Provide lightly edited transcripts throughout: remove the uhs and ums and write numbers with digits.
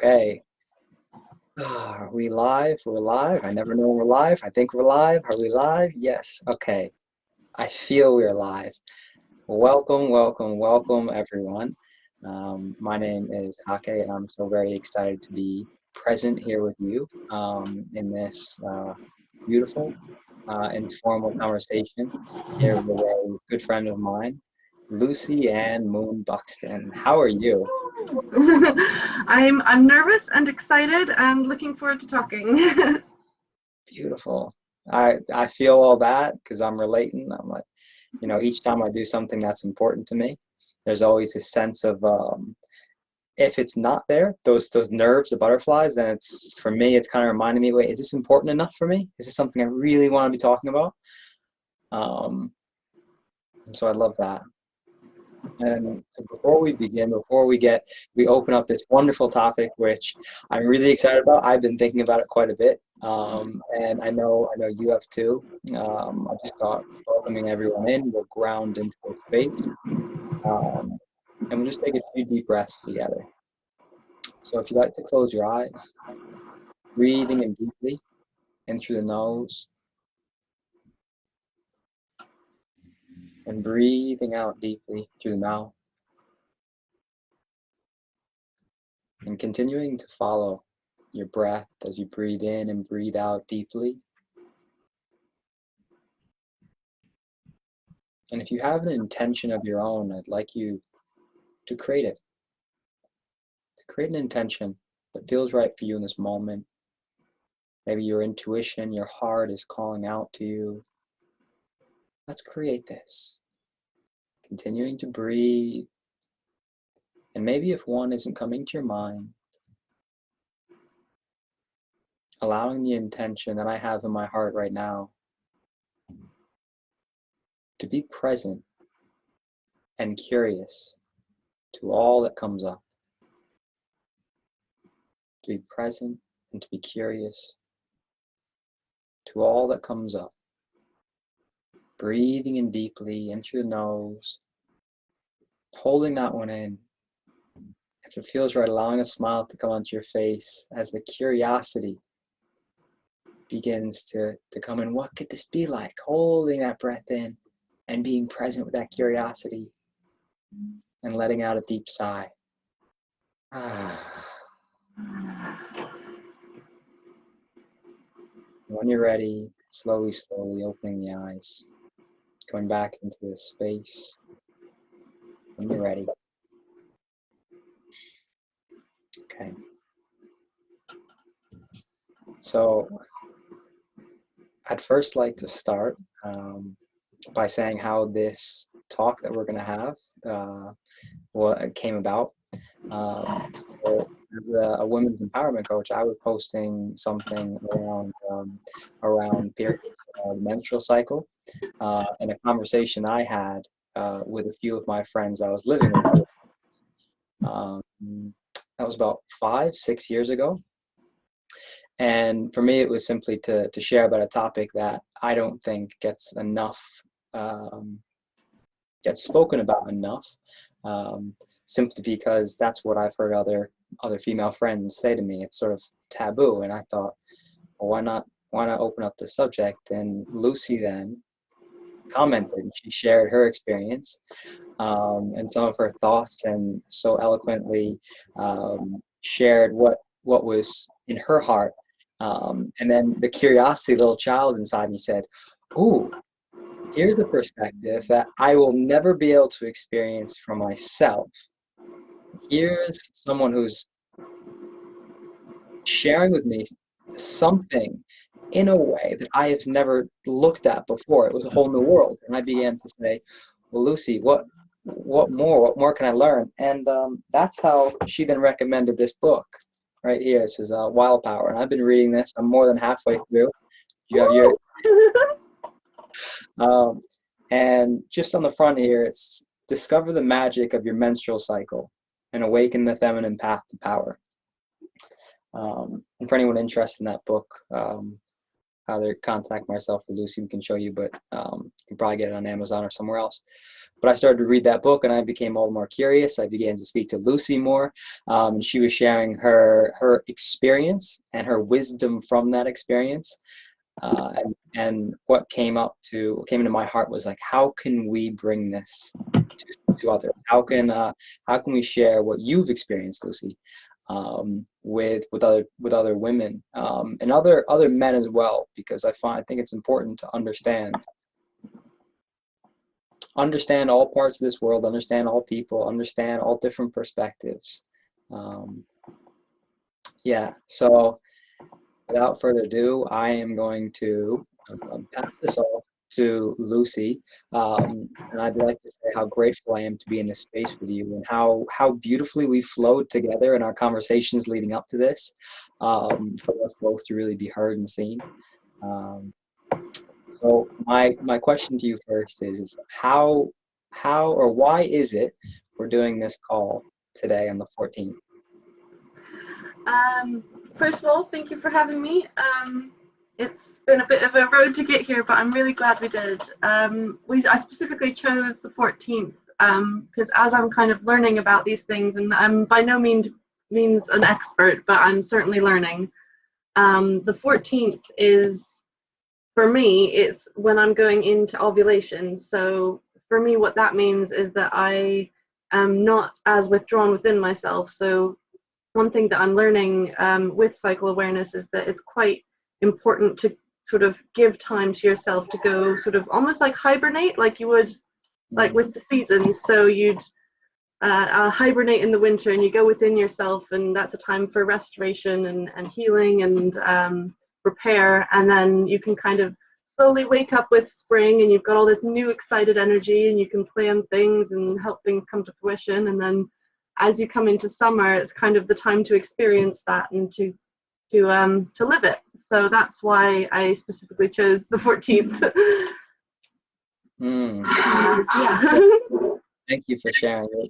Okay. Are we live? We're live. I never know when we're live. I think we're live. Are we live? Yes. Okay. I feel we're live. Welcome, welcome, welcome, everyone. My name is Hake, and I'm so very excited to be present here with you in this beautiful, informal conversation here with a good friend of mine, Lucy Ann Moon Buxton. How are you? I'm nervous and excited and looking forward to talking. Beautiful. I feel all that because I'm relating. I'm like, each time I do something that's important to me, there's always a sense of if it's not there, those nerves, the butterflies, then it's for me, it's kind of reminding me, wait, is this important enough for me? Is this something I really want to be talking about? So I love that. And so before we begin, we open up this wonderful topic, which I'm really excited about. I've been thinking about it quite a bit, and I know you have too. I just thought welcoming everyone in, we'll ground into the space, um, and we'll just take a few deep breaths together. So if you'd like to close your eyes, breathing in deeply in through the nose, and breathing out deeply through the mouth, and continuing to follow your breath as you breathe in and breathe out deeply. And if you have an intention of your own, I'd like you to create it. To create an intention that feels right for you in this moment. Maybe your intuition, your heart is calling out to you. Let's create this. Continuing to breathe. And maybe if one isn't coming to your mind, allowing the intention that I have in my heart right now to be present and curious to all that comes up. To be present and to be curious to all that comes up. Breathing in deeply in through the nose, holding that one in. If it feels right, allowing a smile to come onto your face as the curiosity begins to come in. What could this be like? Holding that breath in and being present with that curiosity and letting out a deep sigh. When you're ready, slowly, slowly opening the eyes, going back into the space. When you're ready. Okay. So I'd first like to start by saying how this talk that we're going to have what came about. So as a women's empowerment coach, I was posting something around periods, the menstrual cycle, and a conversation I had with a few of my friends I was living with. That was about 5-6 years ago. And for me, it was simply to share about a topic that I don't think gets spoken about enough, simply because that's what I've heard other female friends say to me. It's sort of taboo, and I thought, well, why not open up the subject? And Lucy then commented, and she shared her experience and some of her thoughts, and so eloquently shared what was in her heart. And then the curiosity, little child inside me said, "Ooh, here's a perspective that I will never be able to experience for myself. Here's someone who's sharing with me something in a way that I have never looked at before." It was a whole new world. And I began to say, well, Lucy, what more can I learn? And that's how she then recommended this book right here. This is Wild Power. And I've been reading this. I'm more than halfway through. You have your... and just on the front here, it's discover the magic of your menstrual cycle and awaken the feminine path to power. And for anyone interested in that book, either contact myself or Lucy, we can show you, but you can probably get it on Amazon or somewhere else. But I started to read that book, and I became all the more curious. I began to speak to Lucy more, and she was sharing her experience and her wisdom from that experience. And what came into my heart was like, how can we bring this to others? How can we share what you've experienced, Lucy, with other women, and other men as well? Because I think it's important to understand all parts of this world, understand all people, understand all different perspectives. Yeah, so without further ado, I am going to pass this off to Lucy, and I'd like to say how grateful I am to be in this space with you, and how beautifully we flowed together in our conversations leading up to this, for us both to really be heard and seen. So my question to you first is how or why is it we're doing this call today on the 14th? First of all, thank you for having me. It's been a bit of a road to get here, but I'm really glad we did. I specifically chose the 14th because as I'm kind of learning about these things, and I'm by no means an expert, but I'm certainly learning. The 14th is, for me, it's when I'm going into ovulation. So for me, what that means is that I am not as withdrawn within myself. So one thing that I'm learning with cycle awareness is that it's quite important to sort of give time to yourself to go sort of almost like hibernate, like you would like with the seasons. So you'd hibernate in the winter and you go within yourself, and that's a time for restoration and healing and repair. And then you can kind of slowly wake up with spring, and you've got all this new excited energy, and you can plan things and help things come to fruition. And then as you come into summer, it's kind of the time to experience that and to live it. So that's why I specifically chose the 14th. Thank you for sharing it.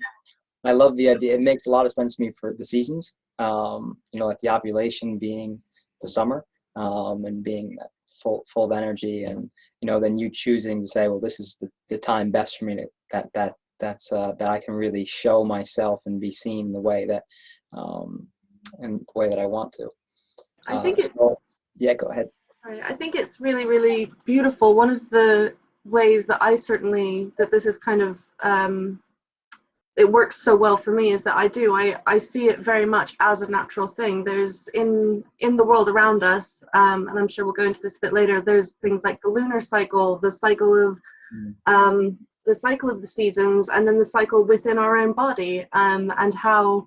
I love the idea. It makes a lot of sense to me for the seasons. Like the ovulation being the summer, and being full of energy, and then you choosing to say, well, this is the time best for me to that I can really show myself and be seen the way that I want to. I think yeah, go ahead. I think it's really, really beautiful. One of the ways that that this is kind of it works so well for me is that I see it very much as a natural thing. There's in the world around us, and I'm sure we'll go into this a bit later, there's things like the lunar cycle, the cycle of the seasons, and then the cycle within our own body, and how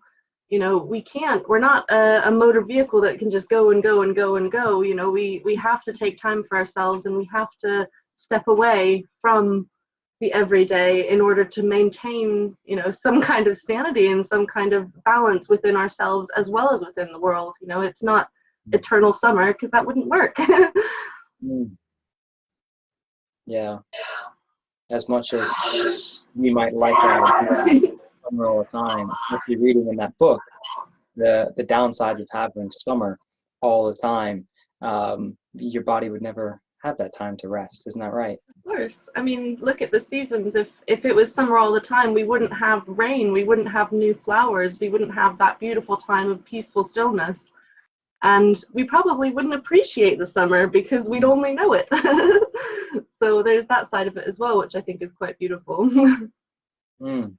we're not a motor vehicle that can just go and go and go and go. We have to take time for ourselves, and we have to step away from the everyday in order to maintain some kind of sanity and some kind of balance within ourselves as well as within the world. It's not eternal summer, because that wouldn't work. Yeah, as much as we might like summer all the time, actually reading in that book the downsides of having summer all the time, your body would never have that time to rest. Isn't that right? Of course. I mean, look at the seasons. If it was summer all the time, we wouldn't have rain, we wouldn't have new flowers, we wouldn't have that beautiful time of peaceful stillness, and we probably wouldn't appreciate the summer because we'd only know it. So there's that side of it as well, which I think is quite beautiful. And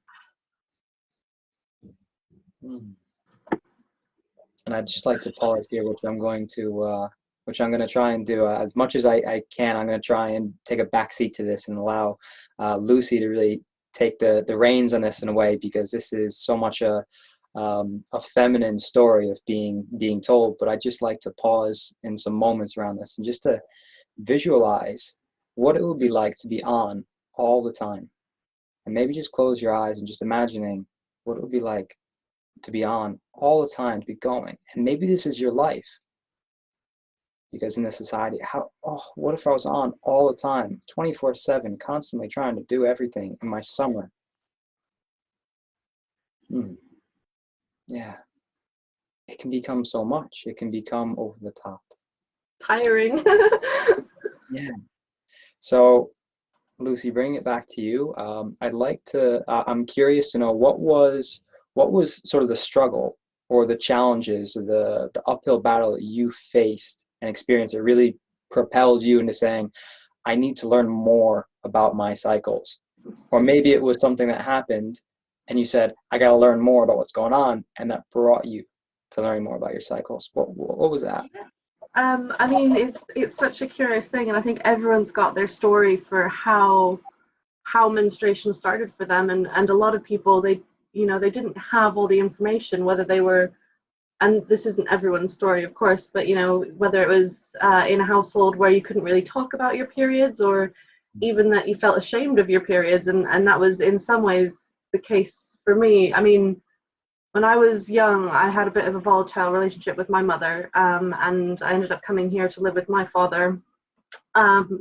I'd just like to pause here, which I'm going to try and do as much as I can. I'm going to try and take a backseat to this and allow Lucy to really take the reins on this in a way, because this is so much a feminine story of being told. But I'd just like to pause in some moments around this and just to visualize what it would be like to be on all the time, and maybe just close your eyes and just imagining what it would be like to be on all the time, to be going. And maybe this is your life, because in this society, what if I was on all the time, 24/7, constantly trying to do everything in my summer? Yeah, it can become so much. It can become over the top. tiring. Yeah. So, Lucy, bringing it back to you, I'd like to. I'm curious to know what was sort of the struggle or the challenges, or the uphill battle that you faced and experienced that really propelled you into saying, I need to learn more about my cycles. Or maybe it was something that happened and you said, I got to learn more about what's going on, and that brought you to learning more about your cycles. What was that? I mean, it's such a curious thing, and I think everyone's got their story for how menstruation started for them, and a lot of people, they, they didn't have all the information, whether they were, and this isn't everyone's story, of course, but whether it was in a household where you couldn't really talk about your periods, or even that you felt ashamed of your periods, and that was in some ways the case for me. I mean, when I was young, I had a bit of a volatile relationship with my mother, and I ended up coming here to live with my father.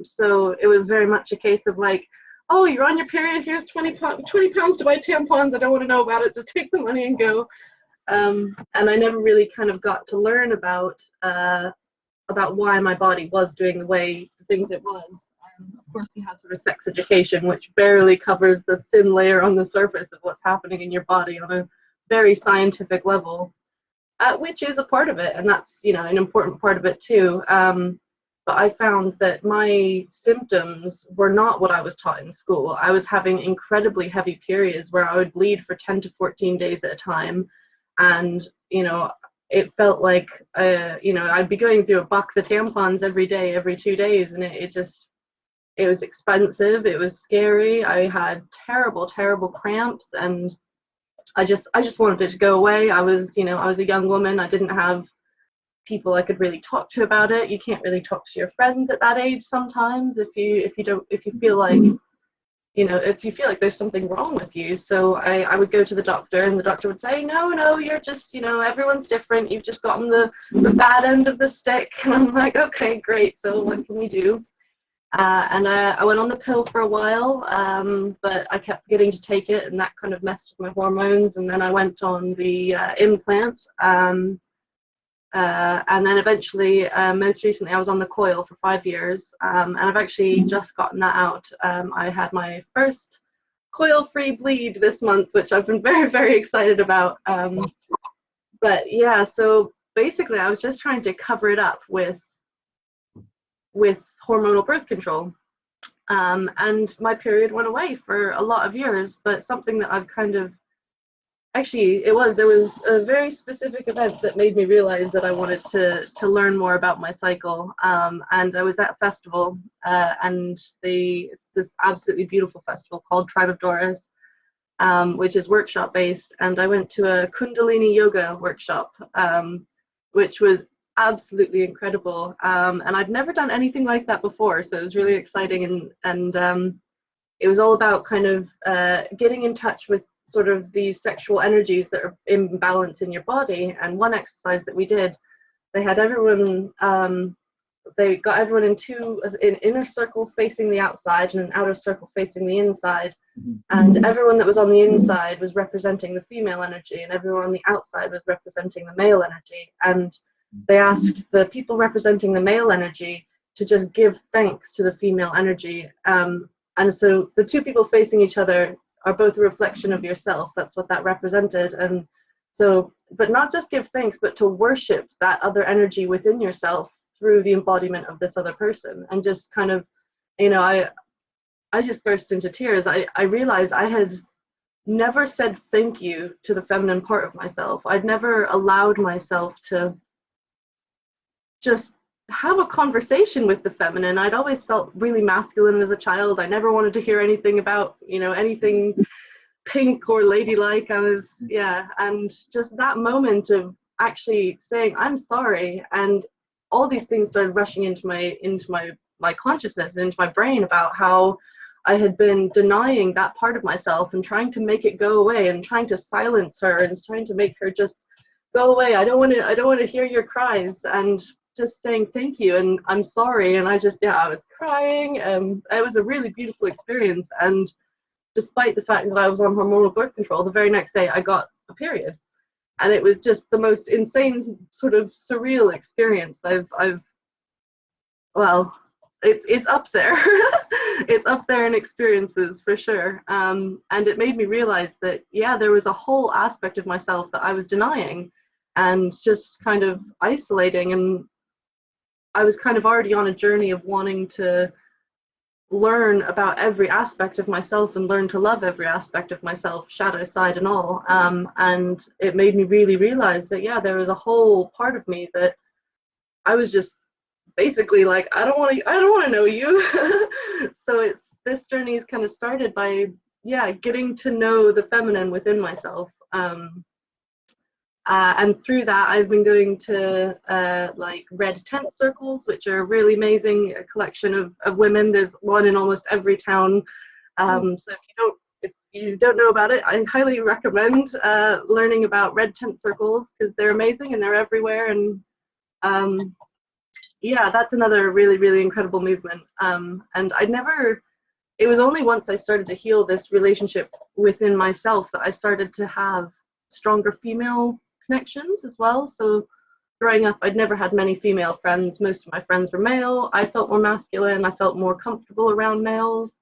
So it was very much a case of like, oh, you're on your period, here's 20 pounds to buy tampons, I don't want to know about it, just take the money and go. And I never really kind of got to learn about why my body was doing the things it was. Of course, you have sort of sex education, which barely covers the thin layer on the surface of what's happening in your body on a very scientific level, which is a part of it, and that's an important part of it too. But I found that my symptoms were not what I was taught in school. I was having incredibly heavy periods where I would bleed for 10 to 14 days at a time, and it felt like I'd be going through a box of tampons every day, every 2 days, and it was expensive, it was scary. I had terrible cramps, and I just wanted it to go away. I was a young woman. I didn't have people I could really talk to about it. You can't really talk to your friends at that age sometimes if you feel like there's something wrong with you. So I would go to the doctor, and the doctor would say, no, you're just, everyone's different. You've just gotten the bad end of the stick. And I'm like, okay, great. So what can we do? And I went on the pill for a while, but I kept getting to take it, and that kind of messed with my hormones. And then I went on the implant, and then eventually, most recently, I was on the coil for 5 years, and I've actually just gotten that out. I had my first coil-free bleed this month, which I've been very, very excited about. But yeah, so basically, I was just trying to cover it up with hormonal birth control. And my period went away for a lot of years, but something that I've kind of, actually, there was a very specific event that made me realize that I wanted to learn more about my cycle. And I was at a festival, and it's this absolutely beautiful festival called Tribe of Doris, which is workshop based. And I went to a Kundalini yoga workshop, which was absolutely incredible. And I'd never done anything like that before, so it was really exciting. And it was all about kind of getting in touch with sort of these sexual energies that are imbalanced in your body. And one exercise that we did, they had everyone, they got everyone in an inner circle facing the outside and an outer circle facing the inside. And everyone that was on the inside was representing the female energy, and everyone on the outside was representing the male energy. And they asked the people representing the male energy to just give thanks to the female energy. And so the two people facing each other are both a reflection of yourself. That's what that represented. And so, but not just give thanks, but to worship that other energy within yourself through the embodiment of this other person. And just kind of, I just burst into tears. I realized I had never said thank you to the feminine part of myself. I'd never allowed myself to just have a conversation with the feminine. I'd always felt really masculine as a child. I never wanted to hear anything about, anything pink or ladylike. And just that moment of actually saying, I'm sorry. And all these things started rushing into my consciousness and into my brain about how I had been denying that part of myself and trying to make it go away and trying to silence her and trying to make her just go away. I don't want to hear your cries, and just saying thank you and I'm sorry. And I was crying. It was a really beautiful experience. And despite the fact that I was on hormonal birth control, the very next day I got a period. And it was just the most insane sort of surreal experience I've well, it's up there. It's up there in experiences for sure. And it made me realize that, yeah, there was a whole aspect of myself that I was denying and just kind of isolating. And I was kind of already on a journey of wanting to learn about every aspect of myself and learn to love every aspect of myself, shadow side and all. And it made me really realize that, yeah, there was a whole part of me that I was just basically like, I don't want to know you. So it's this journey is kind of started by, yeah, getting to know the feminine within myself. And through that, I've been going to like red tent circles, which are really amazing, a collection of women. There's one in almost every town. So if you don't know about it, I highly recommend learning about red tent circles, because they're amazing and they're everywhere. And yeah, that's another really, really incredible movement. And it was only once I started to heal this relationship within myself that I started to have stronger female connections as well. So growing up, I'd never had many female friends. Most of my friends were male. I felt more masculine. I felt more comfortable around males.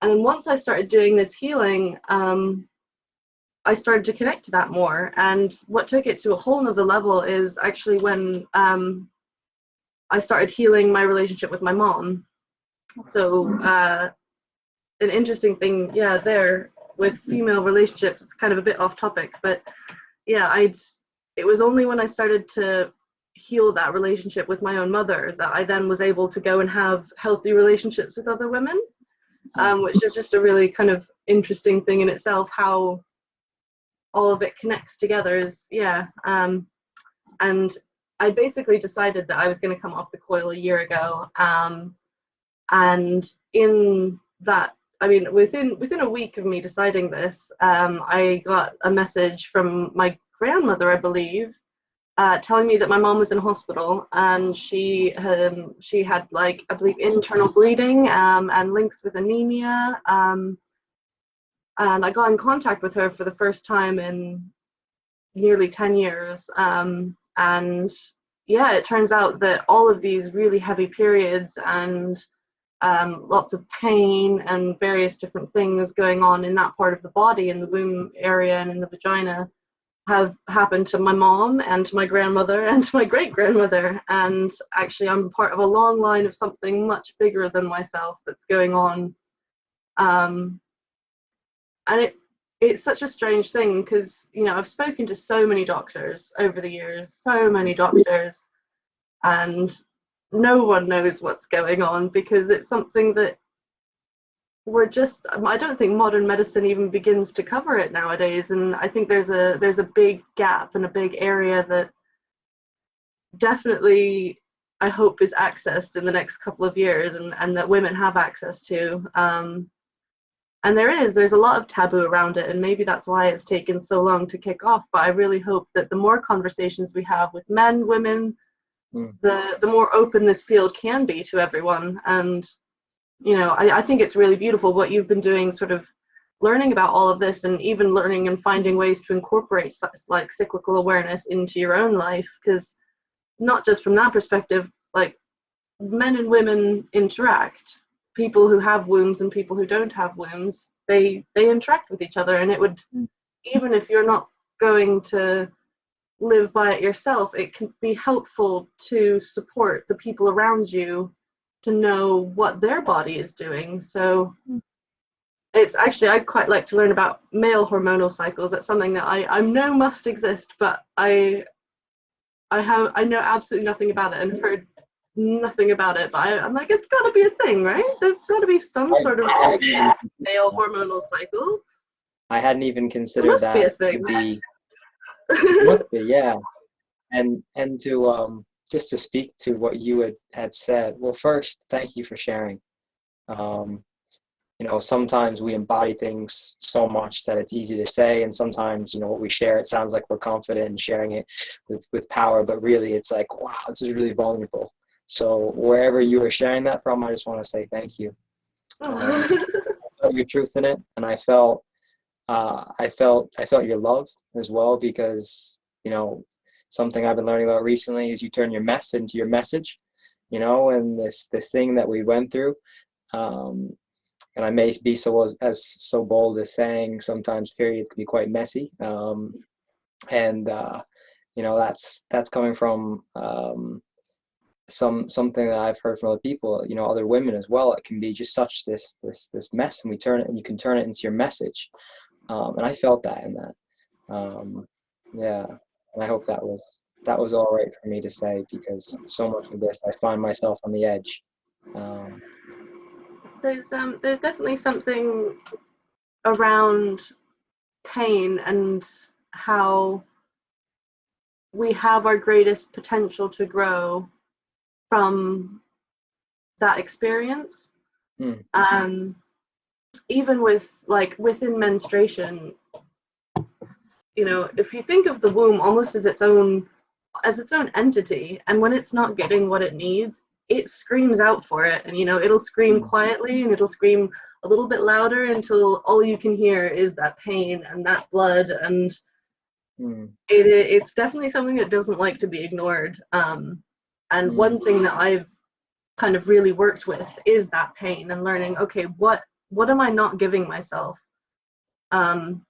And then once I started doing this healing, I started to connect to that more. And what took it to a whole nother level is actually when I started healing my relationship with my mom. So an interesting thing, yeah, there with female relationships, it's kind of a bit off topic, but yeah, it was only when I started to heal that relationship with my own mother that I then was able to go and have healthy relationships with other women, which is just a really kind of interesting thing in itself, how all of it connects together. Is, yeah. And I basically decided that I was going to come off the coil a year ago, and in that, I mean, within a week of me deciding this, I got a message from my grandmother, I believe, telling me that my mom was in hospital and she had, like, I believe, internal bleeding and links with anemia. And I got in contact with her for the first time in nearly 10 years. And yeah, it turns out that all of these really heavy periods and lots of pain and various different things going on in that part of the body, in the womb area and in the vagina, have happened to my mom and to my grandmother and to my great-grandmother. And actually, I'm part of a long line of something much bigger than myself that's going on. And it's such a strange thing, because, you know, I've spoken to so many doctors over the years, so many doctors, and no one knows what's going on, because it's something that I don't think modern medicine even begins to cover it nowadays. And I think there's a big gap and a big area that definitely, I hope, is accessed in the next couple of years, and that women have access to. And there's a lot of taboo around it, and maybe that's why it's taken so long to kick off. But I really hope that the more conversations we have with men, women, the more open this field can be to everyone. And, you know, I think it's really beautiful what you've been doing, sort of learning about all of this, and even learning and finding ways to incorporate like cyclical awareness into your own life. Because not just from that perspective, like, men and women interact. People who have wombs and people who don't have wombs, they interact with each other. And it would, even if you're not going to live by it yourself, it can be helpful to support the people around you to know what their body is doing. So it's actually, I'd quite like to learn about male hormonal cycles. That's something that I know must exist, but I know absolutely nothing about it, and have heard nothing about it. But I'm like, it's got to be a thing, right? There's got to be some sort of male hormonal cycle. I hadn't even There considered must be a that to thing. be. Would be, yeah. And to just to speak to what you had said. Well, first, thank you for sharing. Um, you know, sometimes we embody things so much that it's easy to say, and sometimes, you know, what we share, it sounds like we're confident in sharing it with power, but really it's like, wow, this is really vulnerable. So wherever you were sharing that from, I just want to say thank you. I felt your truth in it, and I felt your love as well, because, you know, something I've been learning about recently is you turn your mess into your message. you know, and this thing that we went through. Um, and I may be so bold as saying sometimes periods can be quite messy. And you know, that's coming from something that I've heard from other people, you know, other women as well. It can be just such this mess, and you can turn it into your message. And I felt that in that. Yeah, and I hope that was all right for me to say, because so much of this I find myself on the edge. Um, There's definitely something around pain and how we have our greatest potential to grow from that experience. hmm, Even with like within menstruation, you know, if you think of the womb almost as its own entity, and when it's not getting what it needs, it screams out for it, and you know, it'll scream hmm, quietly and it'll scream a little bit louder until all you can hear is that pain and that blood, and hmm, it's definitely something that doesn't like to be ignored. And hmm, one thing that I've kind of really worked with is that pain and learning, okay, what am I not giving myself? um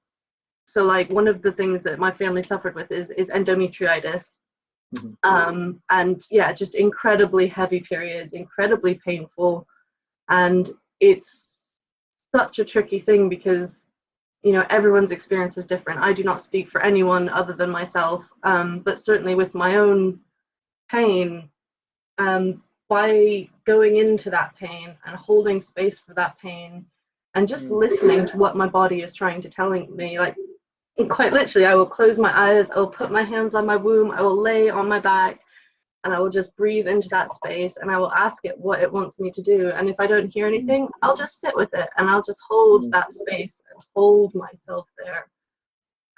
so like one of the things that my family suffered with is endometritis. hmm, And yeah, just incredibly heavy periods, incredibly painful. And it's such a tricky thing because, you know, everyone's experience is different. I do not speak for anyone other than myself, but certainly with my own pain, um, by going into that pain and holding space for that pain and just hmm, listening to what my body is trying to telling me, like quite literally, I will close my eyes, I will put my hands on my womb, I will lay on my back, and I will just breathe into that space and I will ask it what it wants me to do. And if I don't hear hmm, anything, I'll just sit with it and I'll just hold hmm, that space and hold myself there.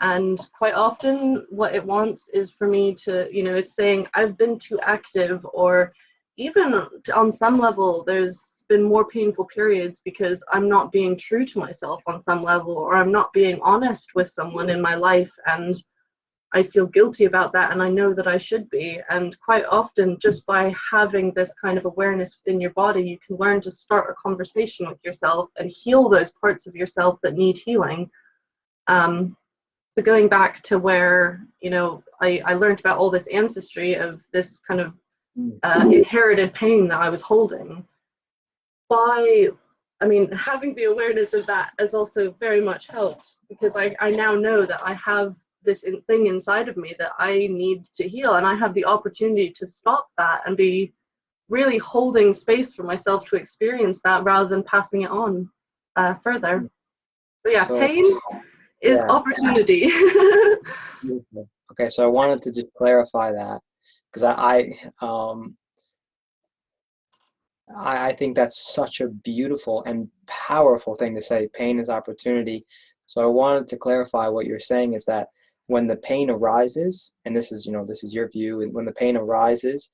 And quite often, what it wants is for me to, you know, it's saying, I've been too active, or even on some level, there's been more painful periods because I'm not being true to myself on some level, or I'm not being honest with someone in my life. And I feel guilty about that, and I know that I should be. And quite often, just by having this kind of awareness within your body, you can learn to start a conversation with yourself and heal those parts of yourself that need healing. Um, so going back to where, you know, I learned about all this ancestry of this kind of hmm, inherited pain that I was holding. By, I mean, having the awareness of that has also very much helped, because I now know that I have this thing inside of me that I need to heal, and I have the opportunity to stop that and be really holding space for myself to experience that rather than passing it on hmm. further. So yeah, So pain is yeah. opportunity. Beautiful. Okay, so I wanted to just clarify that, because I think that's such a beautiful and powerful thing to say. Pain is opportunity. So I wanted to clarify what you're saying is that when the pain arises, and this is, you know, this is your view, and when the pain arises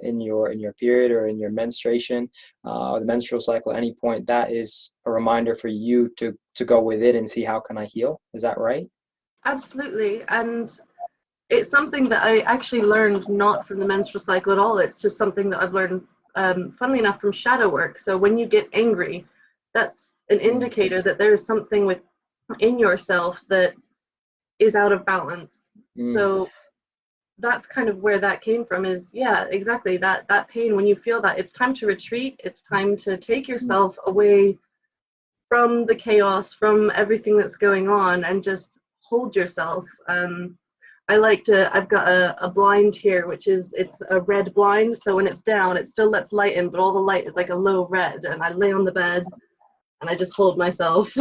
in your period or in your menstruation or the menstrual cycle at any point, that is a reminder for you to go with it and see how can I heal. Is that right? Absolutely. And it's something that I actually learned not from the menstrual cycle at all. It's just something that I've learned, funnily enough, from shadow work. So when you get angry, that's an Mm, indicator that there's something within yourself that is out of balance. mm, So that's kind of where that came from, is yeah, exactly, that pain. When you feel that, it's time to retreat, it's time to take mm, yourself away from the chaos, from everything that's going on, and just hold yourself. I like to, I've got a blind here, which is, it's a red blind. So when it's down, it still lets light in, but all the light is like a low red. And I lay on the bed and I just hold myself.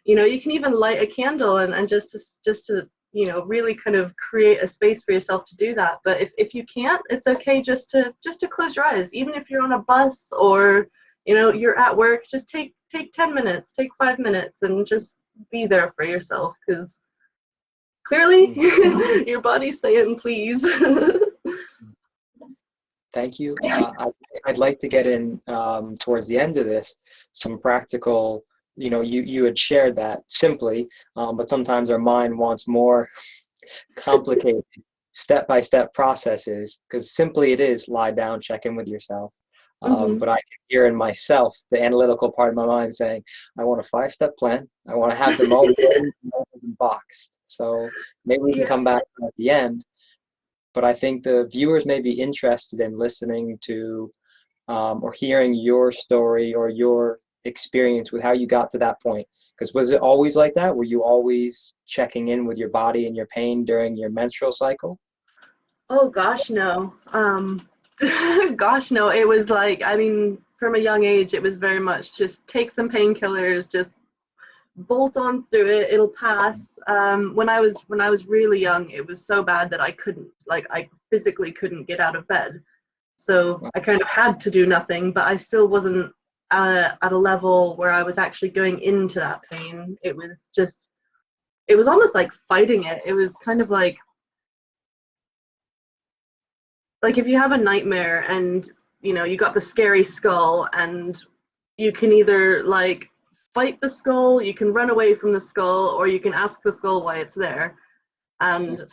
You know, you can even light a candle and just to, you know, really kind of create a space for yourself to do that. But if you can't, it's okay just to close your eyes. Even if you're on a bus or, you know, you're at work, just take 10 minutes, take 5 minutes, and just be there for yourself, because clearly mm. your body's saying please. Thank you. I'd like to get in towards the end of this some practical. You know, you had shared that simply, but sometimes our mind wants more complicated. step-by-step processes, because simply it is lie down, check in with yourself. Hmm. But I can hear in myself the analytical part of my mind saying, I want a 5-step plan. I want to have them all written and boxed. So maybe we can Yeah. come back at the end. But I think the viewers may be interested in listening to or hearing your story or your experience with how you got to that point. Because was it always like that? Were you always checking in with your body and your pain during your menstrual cycle? Oh gosh, no. Gosh, no. It was like, I mean, from a young age, it was very much just take some painkillers, just bolt on through it. It'll pass. When I was really young, it was so bad that I couldn't, like, I physically couldn't get out of bed. So I kind of had to do nothing, but I still wasn't at a level where I was actually going into that pain. It was just, it was almost like fighting it. It was kind of like if you have a nightmare and you got the scary skull, and you can either like fight the skull, you can run away from the skull, or you can ask the skull why it's there. And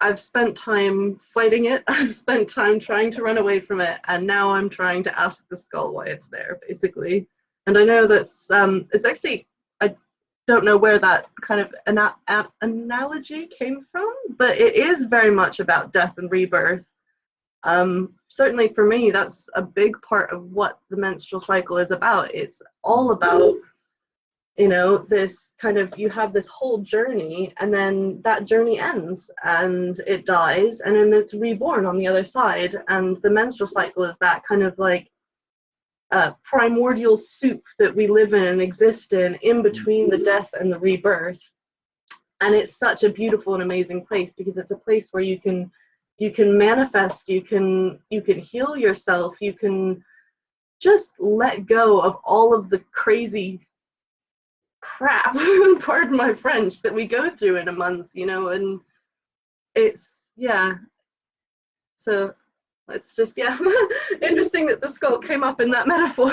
I've spent time fighting it. I've spent time trying to run away from it, and now I'm trying to ask the skull why it's there, basically. And I know that's it's actually, I don't know where that kind of analogy came from, but it is very much about death and rebirth. Certainly for me, that's a big part of what the menstrual cycle is about. It's all about, this kind of, you have this whole journey, and then that journey ends and it dies, and then it's reborn on the other side. And the menstrual cycle is that kind of like primordial soup that we live in and exist in between the death and the rebirth. And it's such a beautiful and amazing place, because it's a place where you can manifest, you can heal yourself, you can just let go of all of the crazy crap, pardon my French, that we go through in a month, and it's, yeah. So it's just, yeah, interesting that the skull came up in that metaphor.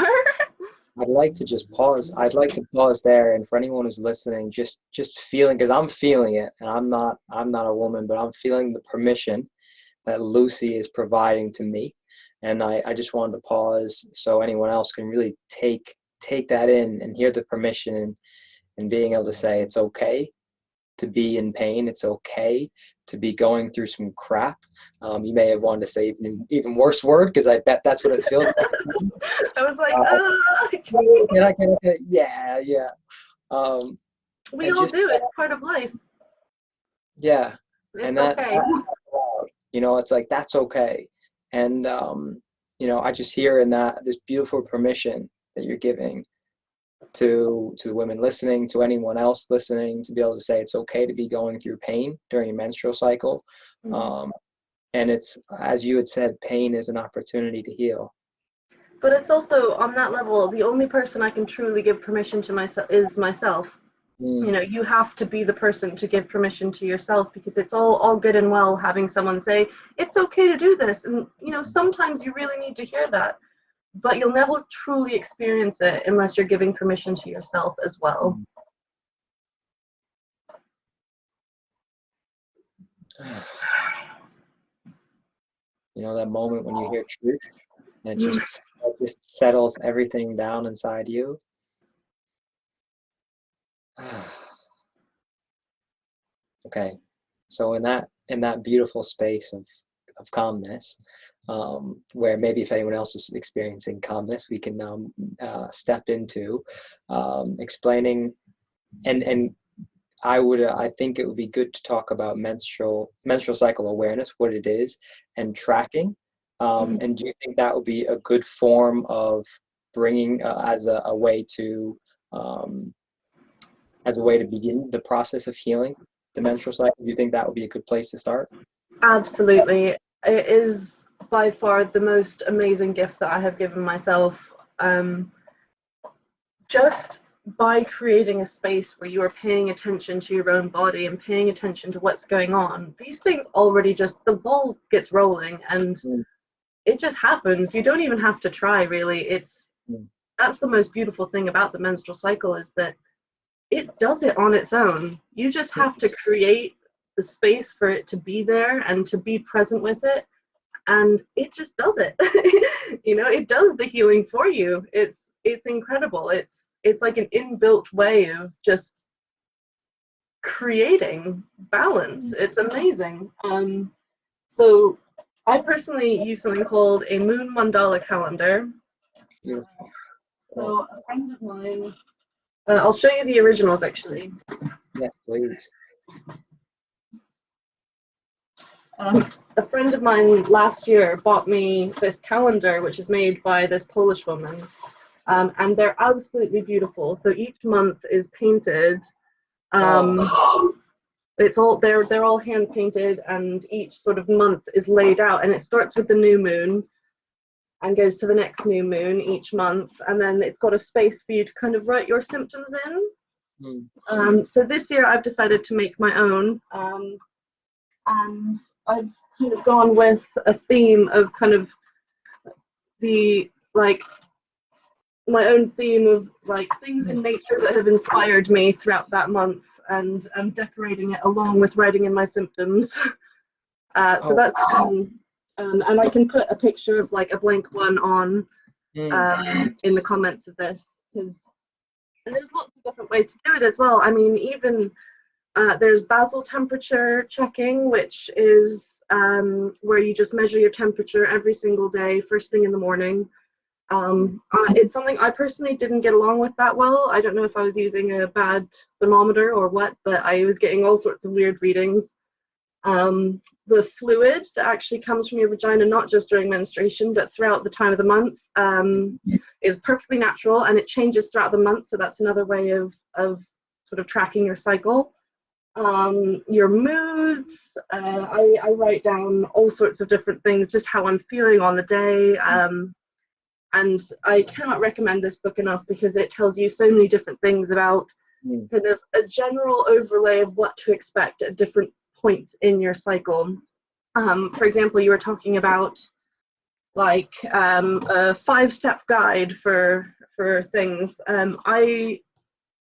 I'd like to just pause. I'd like to pause there, and for anyone who's listening, just feeling, because I'm feeling it, and I'm not a woman, but I'm feeling the permission that Lucy is providing to me. And I just wanted to pause so anyone else can really take that in and hear the permission, and being able to say it's okay to be in pain. It's okay to be going through some crap. You may have wanted to say even worse word, because I bet that's what it feels like. I was like, Yeah, yeah. Um, we and all just do. It's part of life. yeah, and It's that okay. it's like that's okay. And I just hear in that this beautiful permission that you're giving to the women listening, to anyone else listening, to be able to say it's okay to be going through pain during a menstrual cycle. Mhm. Um, and it's, as you had said, pain is an opportunity to heal. But it's also on that level, the only person I can truly give permission to myself is myself. Mm, You have to be the person to give permission to yourself, because it's all good and well having someone say it's okay to do this, and sometimes you really need to hear that, but you'll never truly experience it unless you're giving permission to yourself as well. mm. That moment when you hear truth, and it just settles everything down inside you. Okay, so in that beautiful space of calmness, where maybe if anyone else is experiencing calmness, we can step into explaining, and I think it would be good to talk about menstrual cycle awareness, what it is, and tracking. And do you think that would be a good form of bringing as a way to um, begin the process of healing the menstrual cycle? Do you think that would be a good place to start? Absolutely. It is by far the most amazing gift that I have given myself. Just by creating a space where you are paying attention to your own body and paying attention to what's going on, these things already just, the ball gets rolling, and Mm, it just happens. You don't even have to try, really. mm, That's the most beautiful thing about the menstrual cycle, is that it does it on its own. You just mm, have to create the space for it to be there and to be present with it, and it just does it. You know, it does the healing for you. It's incredible. It's like an inbuilt way of just creating balance. It's amazing. So I personally use something called a moon mandala calendar. Beautiful. So a friend of mine, I'll show you the originals actually. Yes, please. A friend of mine last year bought me this calendar, which is made by this Polish woman, and they're absolutely beautiful. So each month is painted. It's all they're all hand painted, and each sort of month is laid out, and it starts with the new moon and goes to the next new moon each month, and then it's got a space for you to kind of write your symptoms in. So this year I've decided to make my own, and I've kind of gone with a theme of kind of the like my own theme of like things in nature that have inspired me throughout that month, and I'm decorating it along with writing in my symptoms. So that's fun. And I can put a picture of like a blank one on in the comments of this, because and there's lots of different ways to do it as well. I mean, even there's basal temperature checking, which is where you just measure your temperature every single day, first thing in the morning. It's something I personally didn't get along with that well. I don't know if I was using a bad thermometer or what, but I was getting all sorts of weird readings. The fluid that actually comes from your vagina, not just during menstruation, but throughout the time of the month, is perfectly natural, and it changes throughout the month, so that's another way of sort of tracking your cycle. Your moods, I write down all sorts of different things, just how I'm feeling on the day. And I cannot recommend this book enough because it tells you so many different things about kind of a general overlay of what to expect at different points in your cycle. For example, you were talking about like a 5-step guide for things. I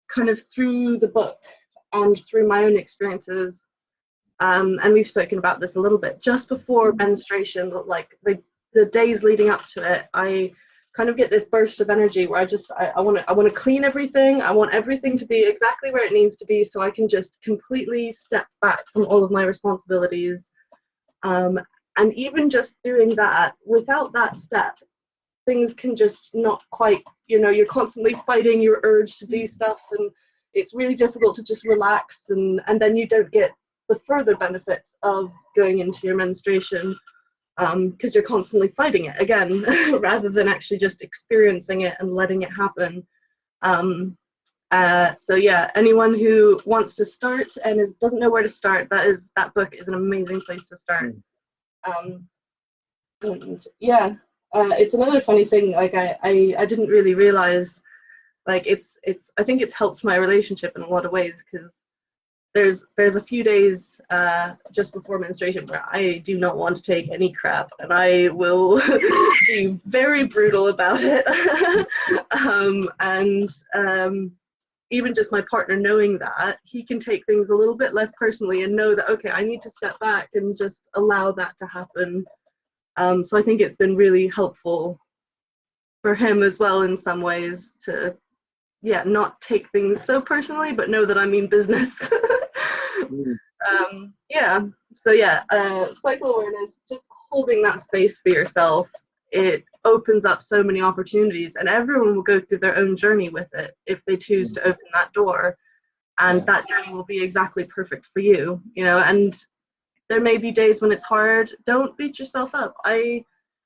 kind of through the book and through my own experiences, and we've spoken about this a little bit, just before menstruation, like the days leading up to it, I kind of get this burst of energy where I want to clean everything. I want everything to be exactly where it needs to be, so I can just completely step back from all of my responsibilities. And even just doing that, without that step, things can just not quite, you know, you're constantly fighting your urge to do stuff, and it's really difficult to just relax, and then you don't get the further benefits of going into your menstruation, because you're constantly fighting it again rather than actually just experiencing it and letting it happen. So yeah, anyone who wants to start and doesn't know where to start, that book is an amazing place to start. And yeah, it's another funny thing. Like I didn't really realize, like I think it's helped my relationship in a lot of ways, because there's a few days just before menstruation where I do not want to take any crap, and I will be very brutal about it. Even just my partner knowing that, he can take things a little bit less personally and know that, okay, I need to step back and just allow that to happen. So I think it's been really helpful for him as well in some ways to, yeah, not take things so personally, but know that I mean business. Yeah, so yeah, cycle awareness, just holding that space for yourself, it opens up so many opportunities, and everyone will go through their own journey with it if they choose to open that door, and that journey will be exactly perfect for you, you know. And there may be days when it's hard. Don't beat yourself up.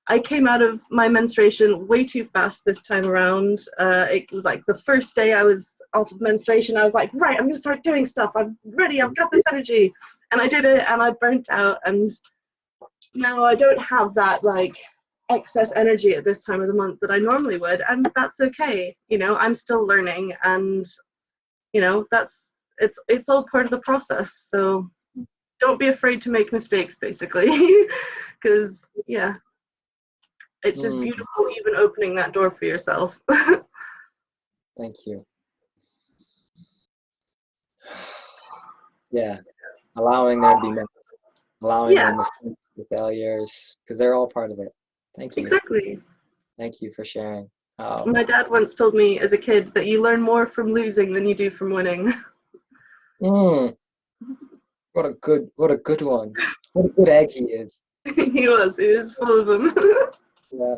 I came out of my menstruation way too fast this time around. It was like the first day I was off of menstruation, I was like, right, I'm gonna start doing stuff. I'm ready, I've got this energy. And I did it, and I burnt out, and now I don't have that like excess energy at this time of the month that I normally would, and that's okay. You know, I'm still learning, and you know, it's all part of the process. So don't be afraid to make mistakes, basically, because yeah, it's just beautiful even opening that door for yourself. Thank you. Yeah, allowing there to be mess, allowing Yeah, the mistakes, the failures, because they're all part of it. Thank you. exactly. Thank you for sharing. My dad once told me as a kid that you learn more from losing than you do from winning. Mm, what a good one. What a good egg he is. He was full of them. Yeah.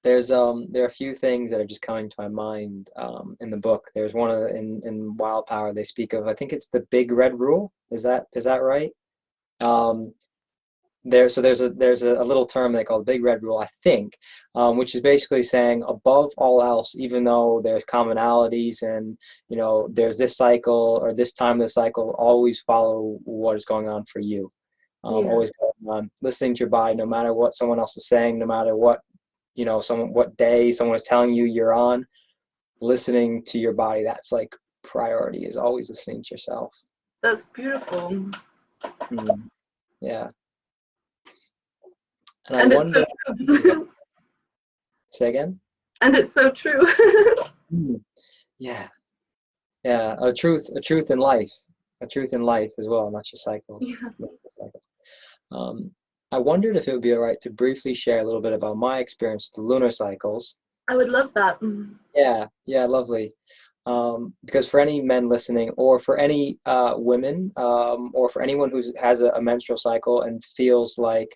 There are a few things that are just coming to my mind in the book. There's one in Wild Power they speak of. I think it's the Big Red Rule. Is that right? Um, there's a little term they call the Big Red Rule, I think, which is basically saying above all else, even though there's commonalities and there's this cycle or this time of the cycle, always follow what is going on for you. Yeah, Always going on, listening to your body, no matter what someone else is saying, no matter what day someone is telling you you're on, listening to your body. That's like priority, is always listening to yourself. that's beautiful. Mm, yeah. And I And it's so wonder, true. say again? And it's so true. Mm, yeah. Yeah, a truth in life, a truth in life as well, not just cycles. Yeah, Um, I wondered if it would be all right to briefly share a little bit about my experience with the lunar cycles. I would love that. Yeah, yeah, lovely. Because for any men listening, or for any women, or for anyone who has a menstrual cycle and feels like,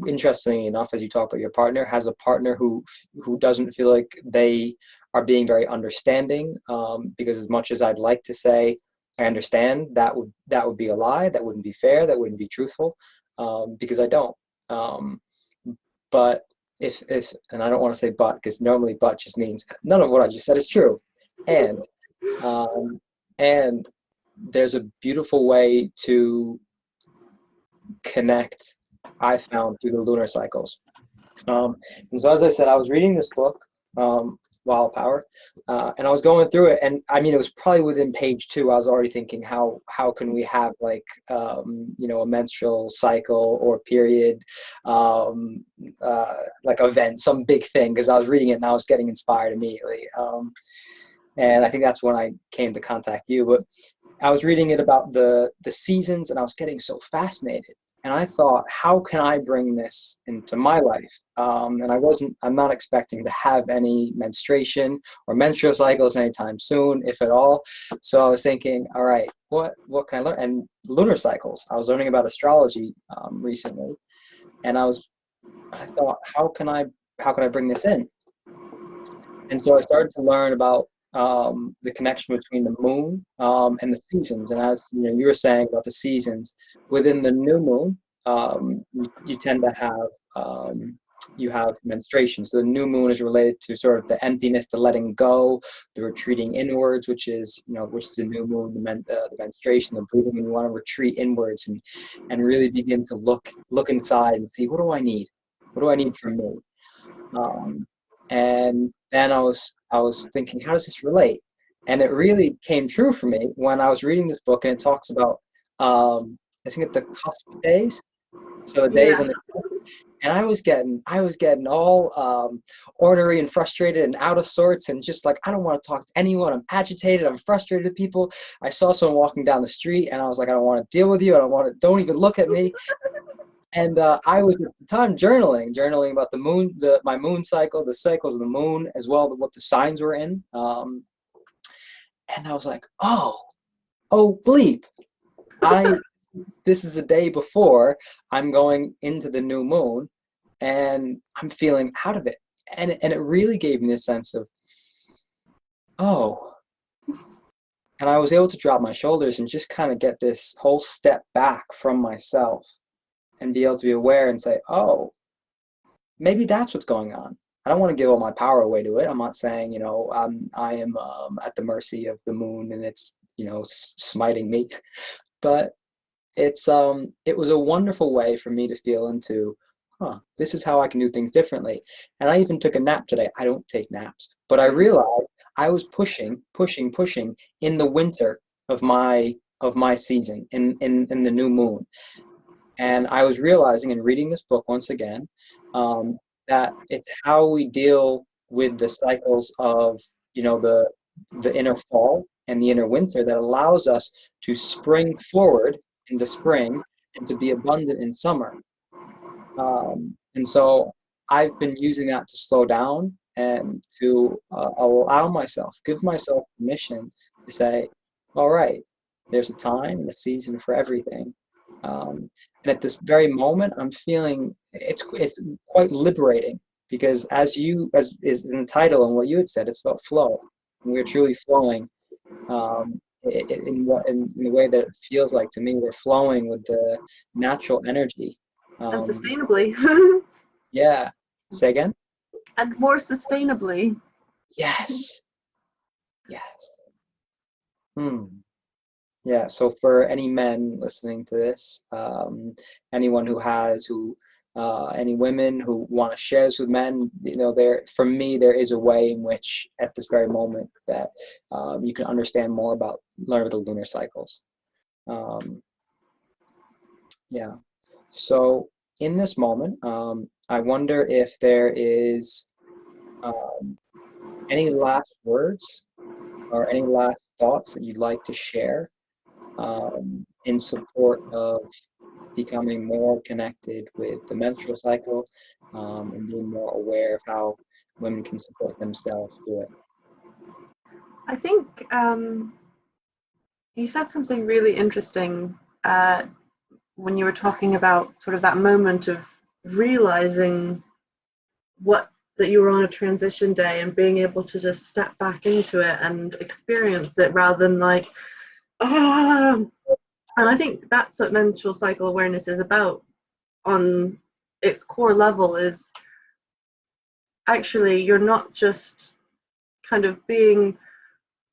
interestingly enough, as you talk about your partner, has a partner who doesn't feel like they are being very understanding, because as much as I'd like to say I understand, that would be a lie. That wouldn't be fair. That wouldn't be truthful, because I don't. Um, but if and I don't want to say but, because normally but just means none of what I just said is true, and um, and there's a beautiful way to connect, I found, through the lunar cycles. And so, as I said, I was reading this book, Wild Power, and I was going through it, and I mean, it was probably within page two. I was already thinking, how can we have like a menstrual cycle or period, um, like event, some big thing, because I was reading it and I was getting inspired immediately. And I think that's when I came to contact you. But I was reading it about the seasons, and I was getting so fascinated. And I thought, how can I bring this into my life? And I'm not expecting to have any menstruation or menstrual cycles anytime soon, if at all. So I was thinking, all right, what can I learn? And lunar cycles. I was learning about astrology recently, and I thought, how can I bring this in? And so I started to learn about the connection between the moon and the seasons. And as you were saying about the seasons, within the new moon, you tend to have you have menstruation. So the new moon is related to sort of the emptiness, the letting go, the retreating inwards, which is the new moon, the menstruation, the breathing. And you want to retreat inwards and really begin to look inside and see, what do I need? What do I need from me? Um, and then I was thinking, how does this relate? And it really came true for me when I was reading this book, and it talks about, I think, the cusp days, so the days Yeah, on the cusp. And I was getting all ornery and frustrated and out of sorts, and just like, I don't want to talk to anyone. I'm agitated. I'm frustrated with people. I saw someone walking down the street, and I was like, I don't want to deal with you. I don't want to. Don't even look at me. And I was at the time journaling about the moon, my moon cycle, the cycles of the moon, as well as what the signs were in. And I was like, oh, bleep! I This is a day before I'm going into the new moon, and I'm feeling out of it, and it really gave me this sense of, oh, and I was able to drop my shoulders and just kind of get this whole step back from myself and be able to be aware and say, oh, maybe that's what's going on. I don't want to give all my power away to it. I'm not saying, I am at the mercy of the moon and it's, smiting me. But it was a wonderful way for me to feel into, this is how I can do things differently. And I even took a nap today. I don't take naps, but I realized I was pushing, pushing, pushing in the winter of my season in the new moon. And I was realizing in reading this book once again, that it's how we deal with the cycles of, the inner fall and the inner winter that allows us to spring forward into spring and to be abundant in summer. And so I've been using that to slow down and to allow myself, give myself permission to say, all right, there's a time and a season for everything. And at this very moment, I'm feeling it's quite liberating, because as is in the title and what you had said, it's about flow. And we're truly flowing in the way that it feels like to me. We're flowing with the natural energy. And sustainably. Yeah. Say again? And more sustainably. Yes. Yes. Yeah, so for any men listening to this, anyone any women who want to share this with men, for me, there is a way in which, at this very moment, that you can learn about the lunar cycles. Yeah. So in this moment, I wonder if there is any last words or any last thoughts that you'd like to share in support of becoming more connected with the menstrual cycle, and being more aware of how women can support themselves through it. I think you said something really interesting when you were talking about sort of that moment of realizing that you were on a transition day and being able to just step back into it and experience it rather than like, ah. And I think that's what menstrual cycle awareness is about on its core level, is actually you're not just kind of being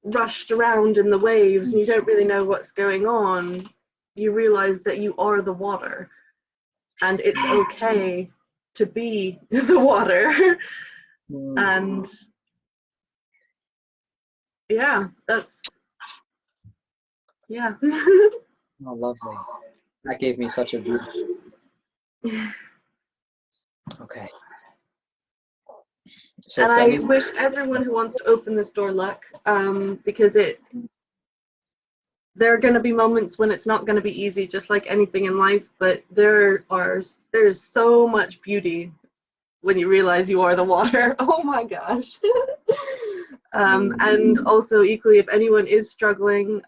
rushed around in the waves and you don't really know what's going on. You realize that you are the water and it's okay to be the water. And yeah, yeah. Oh, lovely. That gave me such a view. Okay. So and I wish everyone who wants to open this door luck, because there are going to be moments when it's not going to be easy, just like anything in life, but there's so much beauty when you realize you are the water. Oh my gosh. And also equally, if anyone is struggling,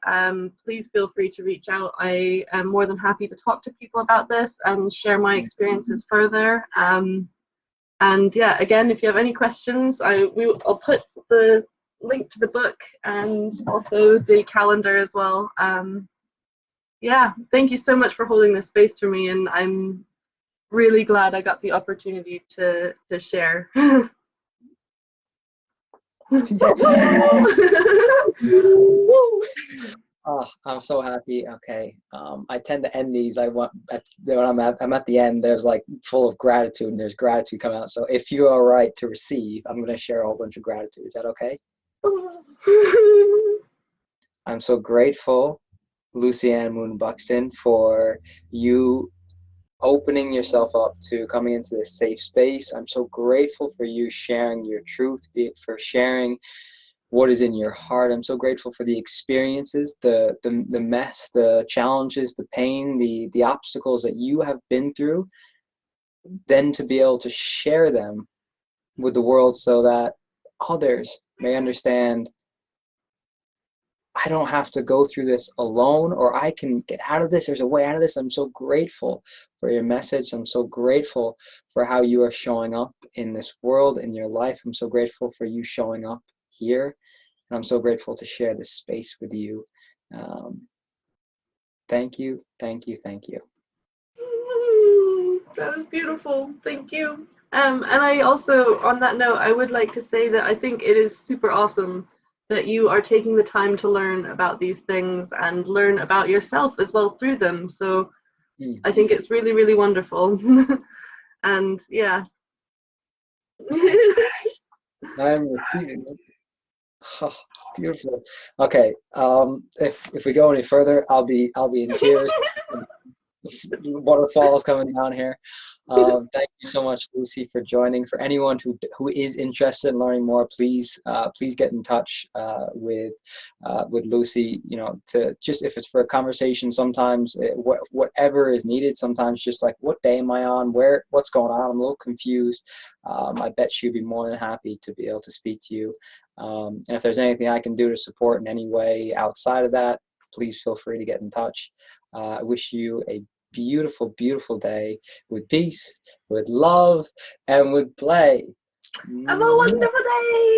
please feel free to reach out. I am more than happy to talk to people about this and share my experiences further. And yeah, again, if you have any questions, I'll put the link to the book and also the calendar as well. Yeah, thank you so much for holding this space for me, and I'm really glad I got the opportunity to share. Oh, I'm so happy. Okay. I tend to end these. When I'm at the end, there's like full of gratitude, and there's gratitude coming out. So if you are right to receive, I'm going to share a whole bunch of gratitude. Is that okay? I'm so grateful, Lucianne Moon Buxton, for you opening yourself up to coming into this safe space. I'm so grateful for you sharing your truth, for sharing what is in your heart. I'm so grateful for the experiences, the mess, the challenges, the pain, the obstacles that you have been through, then to be able to share them with the world so that others may understand, I don't have to go through this alone, or I can get out of this. There's a way out of this. I'm so grateful for your message. I'm so grateful for how you are showing up in this world, in your life. I'm so grateful for you showing up here. And I'm so grateful to share this space with you. Thank you, thank you, thank you. That was beautiful. Thank you. And I also, on that note, I would like to say that I think it is super awesome that you are taking the time to learn about these things and learn about yourself as well through them. So I think it's really, really wonderful. And yeah. I'm receiving it. Oh, beautiful. Okay. If we go any further, I'll be in tears. waterfalls coming down here. Thank you so much, Lucy, for joining. For anyone who is interested in learning more, please please get in touch with Lucy. You know, to just if it's for a conversation, sometimes whatever is needed. Sometimes just like, what day am I on? What's going on? I'm a little confused. I bet she'd be more than happy to be able to speak to you. And if there's anything I can do to support in any way outside of that, please feel free to get in touch. I wish you a beautiful, beautiful day with peace, with love, and with play. Have a wonderful day.